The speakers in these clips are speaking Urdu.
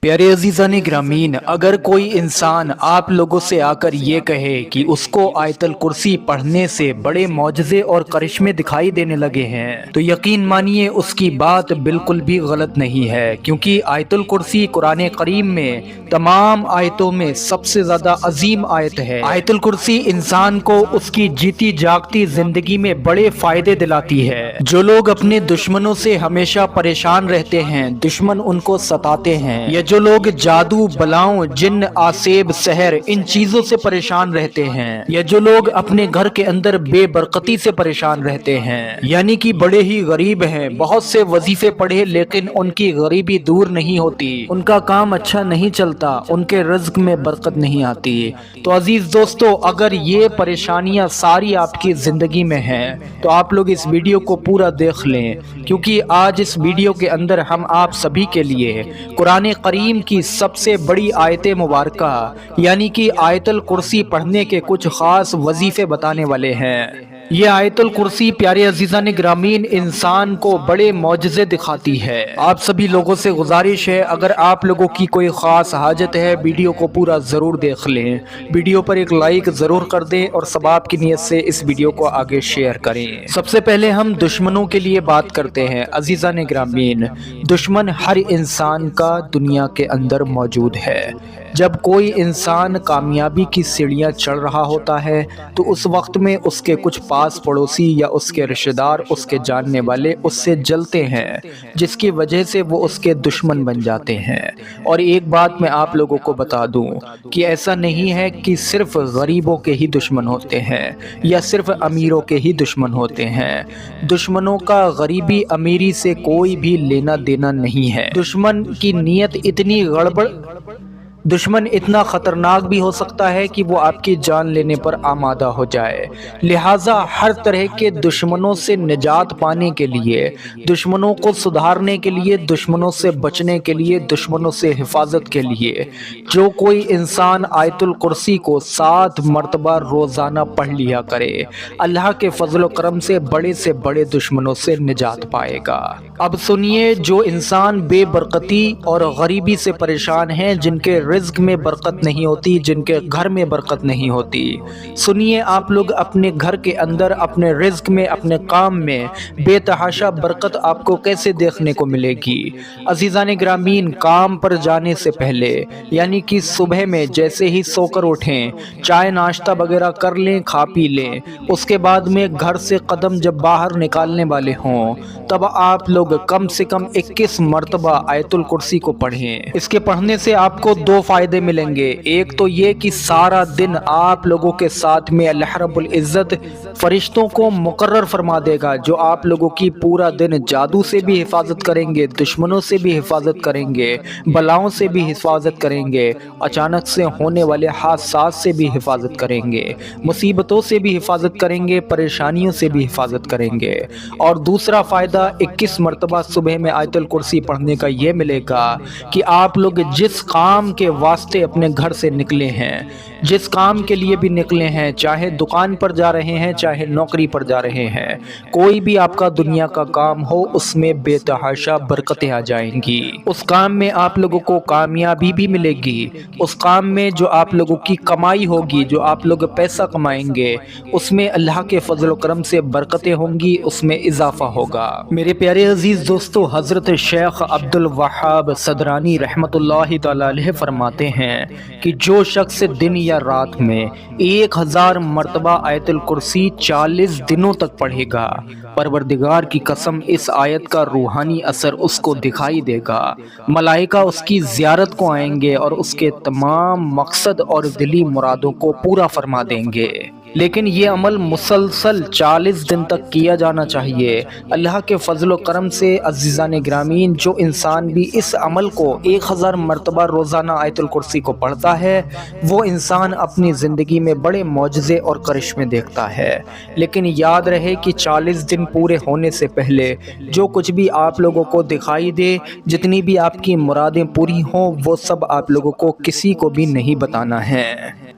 پیارے عزیزان گرامین، اگر کوئی انسان آپ لوگوں سے آ کر یہ کہے کہ اس کو آیت الکرسی پڑھنے سے بڑے معجزے اور کرشمے دکھائی دینے لگے ہیں تو یقین مانیے اس کی بات بالکل بھی غلط نہیں ہے، کیونکہ آیت الکرسی قرآن کریم میں تمام آیتوں میں سب سے زیادہ عظیم آیت ہے۔ آیت الکرسی انسان کو اس کی جیتی جاگتی زندگی میں بڑے فائدے دلاتی ہے۔ جو لوگ اپنے دشمنوں سے ہمیشہ پریشان رہتے ہیں، دشمن ان کو ستاتے ہیں، یا جو لوگ جادو، بلاؤں، جن، آسیب، سحر ان چیزوں سے پریشان رہتے ہیں، یا جو لوگ اپنے گھر کے اندر بے برکتی سے پریشان رہتے ہیں، یعنی کہ بڑے ہی غریب ہیں، بہت سے وظیفے پڑھے لیکن ان کی غریبی دور نہیں ہوتی، ان کا کام اچھا نہیں چلتا، ان کے رزق میں برکت نہیں آتی، تو عزیز دوستو، اگر یہ پریشانیاں ساری آپ کی زندگی میں ہیں تو آپ لوگ اس ویڈیو کو پورا دیکھ لیں، کیونکہ آج اس ویڈیو کے اندر ہم آپ سبھی کے لیے قرآن کریم کی سب سے بڑی آیت مبارکہ یعنی کہ آیت الکرسی پڑھنے کے کچھ خاص وظیفے بتانے والے ہیں۔ یہ آیت الکرسی پیارے عزیزان گرامین انسان کو بڑے معجزے دکھاتی ہے۔ آپ سبھی لوگوں سے گزارش ہے، اگر آپ لوگوں کی کوئی خاص حاجت ہے، ویڈیو کو پورا ضرور دیکھ لیں، ویڈیو پر ایک لائک ضرور کر دیں اور ثواب کی نیت سے اس ویڈیو کو آگے شیئر کریں۔ سب سے پہلے ہم دشمنوں کے لیے بات کرتے ہیں۔ عزیزان گرامین، دشمن ہر انسان کا دنیا کے اندر موجود ہے۔ جب کوئی انسان کامیابی کی سیڑھیاں چڑھ رہا ہوتا ہے تو اس وقت میں اس کے کچھ پاس پڑوسی یا اس کے رشتہ دار، اس کے جاننے والے اس سے جلتے ہیں، جس کی وجہ سے وہ اس کے دشمن بن جاتے ہیں۔ اور ایک بات میں آپ لوگوں کو بتا دوں کہ ایسا نہیں ہے کہ صرف غریبوں کے ہی دشمن ہوتے ہیں یا صرف امیروں کے ہی دشمن ہوتے ہیں۔ دشمنوں کا غریبی امیری سے کوئی بھی لینا دینا نہیں ہے۔ دشمن اتنا خطرناک بھی ہو سکتا ہے کہ وہ آپ کی جان لینے پر آمادہ ہو جائے، لہٰذا ہر طرح کے دشمنوں سے نجات پانے کے لیے، دشمنوں کو سدھارنے کے لیے، دشمنوں سے بچنے کے لیے، دشمنوں سے حفاظت کے لیے جو کوئی انسان آیت الکرسی کو 7 مرتبہ روزانہ پڑھ لیا کرے، اللہ کے فضل و کرم سے بڑے دشمنوں سے نجات پائے گا۔ اب سنیے، جو انسان بے برکتی اور غریبی سے پریشان ہیں، جن کے رزق میں برکت نہیں ہوتی، جن کے گھر میں برکت نہیں ہوتی، سنیے، آپ لوگ اپنے گھر کے اندر، اپنے رزق میں، اپنے کام میں بے تحاشا برکت آپ کو کیسے دیکھنے کو ملے گی۔ عزیزان گرامین، کام پر جانے سے پہلے یعنی کہ صبح میں جیسے ہی سو کر اٹھیں، چائے ناشتہ وغیرہ کر لیں، کھا پی لیں، اس کے بعد میں گھر سے قدم جب باہر نکالنے والے ہوں تب آپ لوگ کم سے کم 21 مرتبہ آیت الکرسی کو پڑھیں۔ اس کے پڑھنے سے آپ کو 2 فائدے ملیں گے۔ ایک تو یہ کہ سارا دن آپ لوگوں کے ساتھ میں اللہ رب العزت فرشتوں کو مقرر فرما دے گا، جو آپ لوگوں کی پورا دن جادو سے بھی حفاظت کریں گے، دشمنوں سے بھی حفاظت کریں گے، بلاؤں سے بھی حفاظت کریں گے، اچانک سے ہونے والے حادثات سے بھی حفاظت کریں گے، مصیبتوں سے بھی حفاظت کریں گے، پریشانیوں سے بھی حفاظت کریں گے۔ اور دوسرا فائدہ 21 مرتبہ صبح میں آیت الکرسی پڑھنے کا یہ ملے گا کہ آپ لوگ جس کام کے واسطے اپنے گھر سے نکلے ہیں، جس کام کے لیے بھی نکلے ہیں، چاہے دکان پر جا رہے ہیں، چاہے نوکری پر جا رہے ہیں، کوئی بھی آپ کا دنیا کا کام ہو، اس میں بے تحاشا برکتیں آ جائیں گی۔ اس کام میں آپ لوگوں کو کامیابی بھی ملے گی، اس کام میں جو آپ لوگوں کی کمائی ہوگی، جو آپ لوگ پیسہ کمائیں گے، اس میں اللہ کے فضل و کرم سے برکتیں ہوں گی، اس میں اضافہ ہوگا۔ میرے پیارے عزیز دوستو، حضرت شیخ عبد الوہاب صدرانی رحمۃ اللہ تعالی علیہ فرماتے ہیں کہ جو شخص دن یا رات میں 1000 مرتبہ آیت الکرسی 40 دنوں تک پڑھے گا، پروردگار کی قسم اس آیت کا روحانی اثر اس کو دکھائی دے گا، ملائکہ اس کی زیارت کو آئیں گے اور اس کے تمام مقصد اور دلی مرادوں کو پورا فرما دیں گے۔ لیکن یہ عمل مسلسل 40 دن تک کیا جانا چاہیے۔ اللہ کے فضل و کرم سے عزیزان گرامین، جو انسان بھی اس عمل کو 1000 مرتبہ روزانہ آیت الکرسی کو پڑھتا ہے، وہ انسان اپنی زندگی میں بڑے معجزے اور کرشمے دیکھتا ہے۔ لیکن یاد رہے کہ 40 دن پورے ہونے سے پہلے جو کچھ بھی آپ لوگوں کو دکھائی دے، جتنی بھی آپ کی مرادیں پوری ہوں، وہ سب آپ لوگوں کو کسی کو بھی نہیں بتانا ہے۔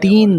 3